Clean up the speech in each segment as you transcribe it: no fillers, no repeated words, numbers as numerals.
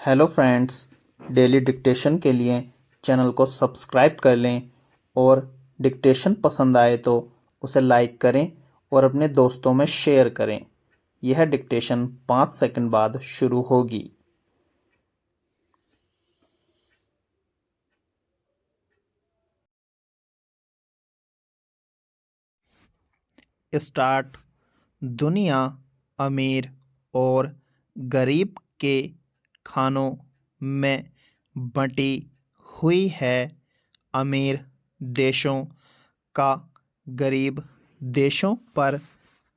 Hello friends, daily dictation के लिए channel को सब्सक्राइब कर लें और डिक्टेशन पसंद आए तो उसे लाइक करें और अपने दोस्तों में शेयर करें। यह डिक्टेशन 5 सेकंड बाद शुरू होगी। स्टार्ट। दुनिया अमीर और गरीब के खानों में बंटी हुई है। अमीर देशों का गरीब देशों पर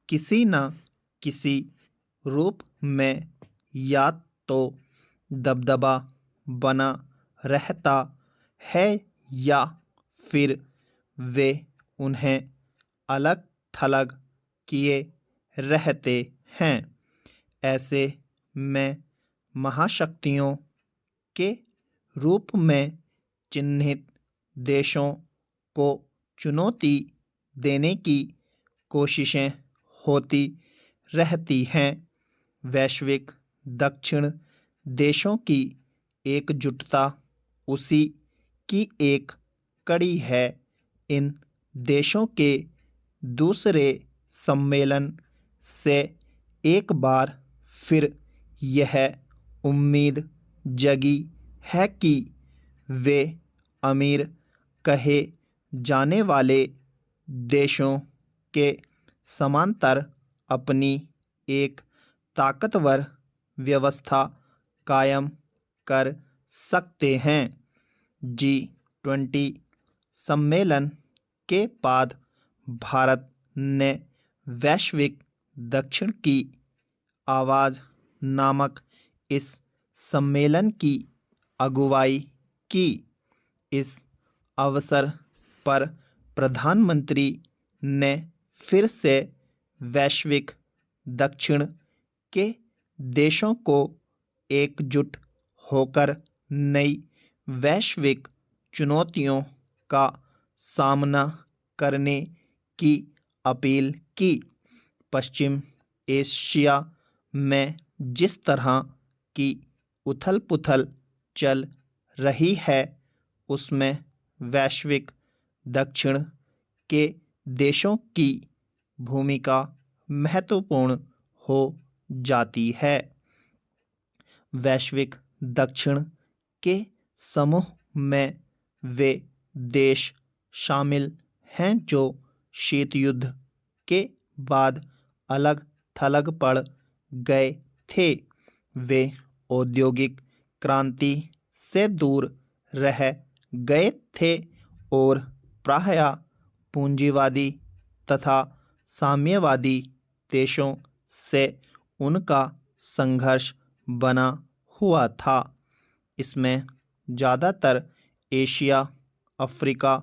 किसी न किसी रूप में या तो दबदबा बना रहता है या फिर वे उन्हें अलग थलग किए रहते हैं। ऐसे में महाशक्तियों के रूप में चिन्हित देशों को चुनौती देने की कोशिशें होती रहती हैं। वैश्विक दक्षिण देशों की एकजुटता उसी की एक कड़ी है। इन देशों के दूसरे सम्मेलन से एक बार फिर यह उम्मीद जगी है कि वे अमीर कहे जाने वाले देशों के समांतर अपनी एक ताकतवर व्यवस्था कायम कर सकते हैं। G20 सम्मेलन के बाद भारत ने वैश्विक दक्षिण की आवाज़ नामक इस सम्मेलन की अगुवाई की। इस अवसर पर प्रधानमंत्री ने फिर से वैश्विक दक्षिण के देशों को एकजुट होकर नई वैश्विक चुनौतियों का सामना करने की अपील की। पश्चिम एशिया में जिस तरह की उथल-पुथल चल रही है उसमें वैश्विक दक्षिण के देशों की भूमिका महत्वपूर्ण हो जाती है। वैश्विक दक्षिण के समूह में वे देश शामिल हैं जो शीत युद्ध के बाद अलग थलग पड़ गए थे। वे औद्योगिक क्रांति से दूर रह गए थे और प्रायः पूंजीवादी तथा साम्यवादी देशों से उनका संघर्ष बना हुआ था। इसमें ज़्यादातर एशिया, अफ्रीका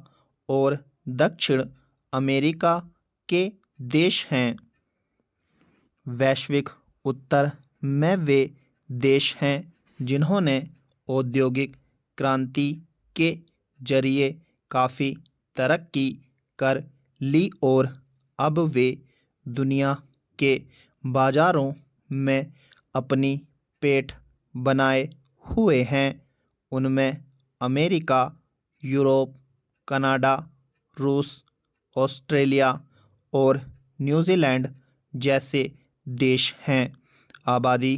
और दक्षिण अमेरिका के देश हैं। वैश्विक उत्तर में वे देश हैं जिन्होंने औद्योगिक क्रांति के जरिए काफ़ी तरक्की कर ली और अब वे दुनिया के बाज़ारों में अपनी पेठ बनाए हुए हैं। उनमें अमेरिका, यूरोप, कनाडा, रूस, ऑस्ट्रेलिया और न्यूजीलैंड जैसे देश हैं। आबादी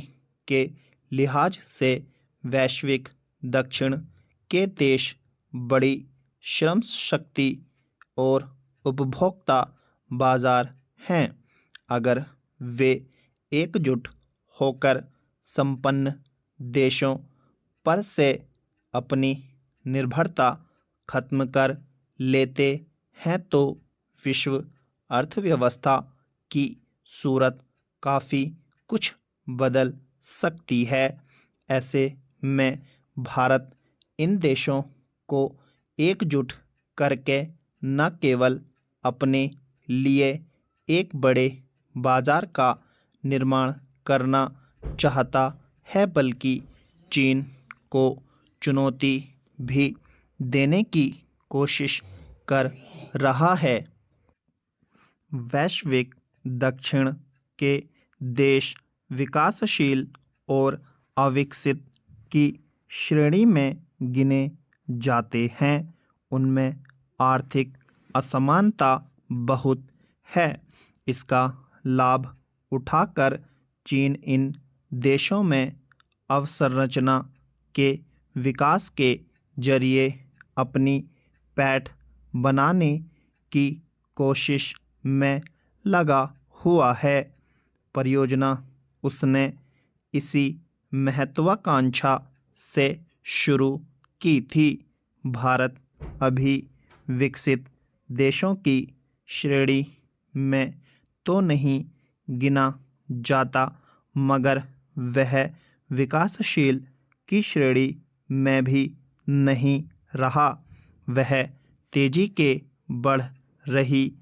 के लिहाज से वैश्विक दक्षिण के देश बड़ी श्रम शक्ति और उपभोक्ता बाजार हैं। अगर वे एकजुट होकर संपन्न देशों पर से अपनी निर्भरता खत्म कर लेते हैं तो विश्व अर्थव्यवस्था की सूरत काफ़ी कुछ बदल सकती है। ऐसे में भारत इन देशों को एकजुट करके न केवल अपने लिए एक बड़े बाजार का निर्माण करना चाहता है बल्कि चीन को चुनौती भी देने की कोशिश कर रहा है। वैश्विक दक्षिण के देश विकासशील और अविकसित की श्रेणी में गिने जाते हैं। उनमें आर्थिक असमानता बहुत है। इसका लाभ उठाकर चीन इन देशों में अवसंरचना के विकास के जरिए अपनी पैठ बनाने की कोशिश में लगा हुआ है। परियोजना उसने इसी महत्वाकांक्षा से शुरू की थी। भारत अभी विकसित देशों की श्रेणी में तो नहीं गिना जाता, मगर वह विकासशील की श्रेणी में भी नहीं रहा। वह तेजी के बढ़ रही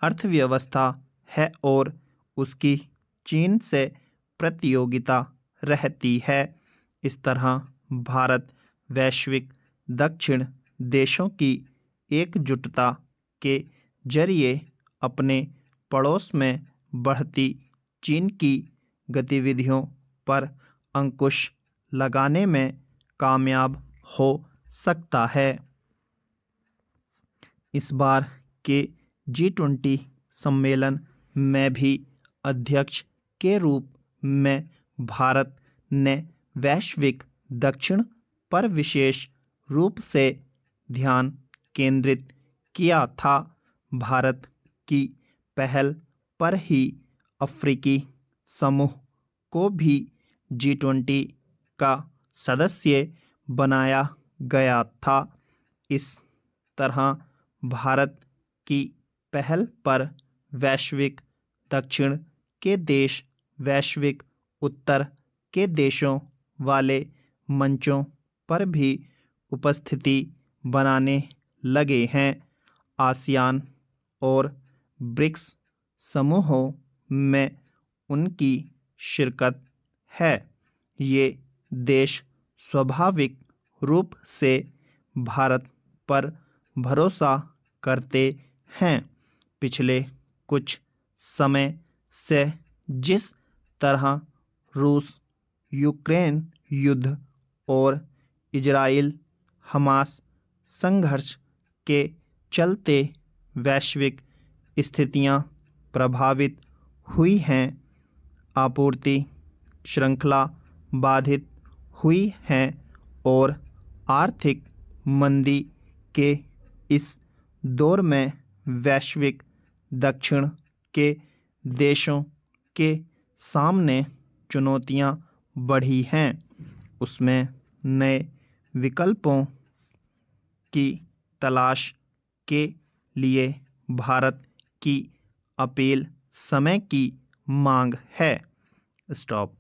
अर्थव्यवस्था है और उसकी चीन से प्रतियोगिता रहती है। इस तरह भारत वैश्विक दक्षिण देशों की एकजुटता के जरिए अपने पड़ोस में बढ़ती चीन की गतिविधियों पर अंकुश लगाने में कामयाब हो सकता है। इस बार के G20 सम्मेलन में भी अध्यक्ष के रूप में भारत ने वैश्विक दक्षिण पर विशेष रूप से ध्यान केंद्रित किया था। भारत की पहल पर ही अफ्रीकी समूह को भी G20 का सदस्य बनाया गया था। इस तरह भारत की पहल पर वैश्विक दक्षिण के देश वैश्विक उत्तर के देशों वाले मंचों पर भी उपस्थिति बनाने लगे हैं। आसियान और ब्रिक्स समूहों में उनकी शिरकत है। ये देश स्वाभाविक रूप से भारत पर भरोसा करते हैं। पिछले कुछ समय से जिस तरह रूस यूक्रेन युद्ध और इजराइल हमास संघर्ष के चलते वैश्विक स्थितियां प्रभावित हुई हैं, आपूर्ति श्रृंखला बाधित हुई है और आर्थिक मंदी के इस दौर में वैश्विक दक्षिण के देशों के सामने चुनौतियां बढ़ी हैं। उसमें नए विकल्पों की तलाश के लिए भारत की अपील समय की मांग है। स्टॉप।